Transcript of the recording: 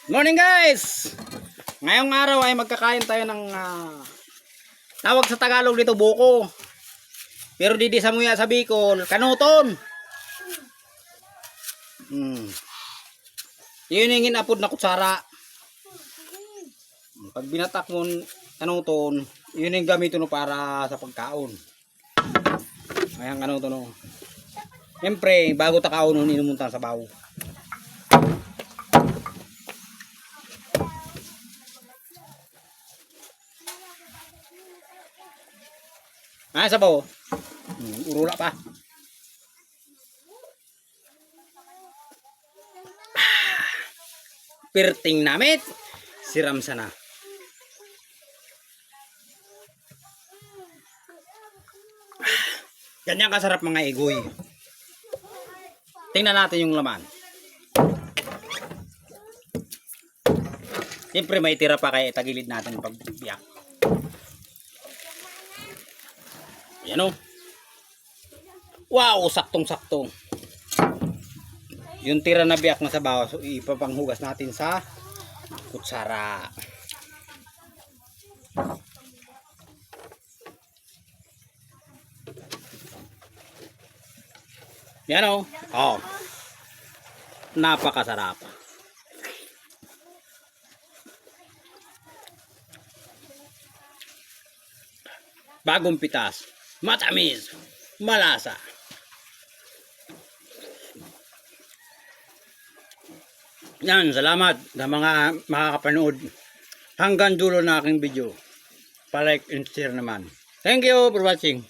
Morning guys! Ngayong araw ay magkakain tayo ng tawag sa Tagalog dito buko. Pero didi sa muya sa Bicol, kanuton. Yun yung inapod na kutsara. Pag binatak mo kanuton, yun yung gamitin mo para sa pagkaon. Ayan kanuton. Siyempre, bago takaon nun, inumunta sa bawo. Sabaw. Urula pa. Pirting namit. Siram sana. Ganyan kasarap mga igoy. Tingnan natin yung laman. Siyempre may tira pa kaya tagilid natin yung pagbiyak. Yan o. Wow, saktong-saktong. Yung tira na biyak na sa bawas, so ipapanghugas natin sa kutsara. Yan o. Oh. Napakasarap. Bagong pitas. Matamis. Malasa. Yan, salamat sa mga makakapanood hanggang dulo na aking video. Pa-like and share naman. Thank you for watching.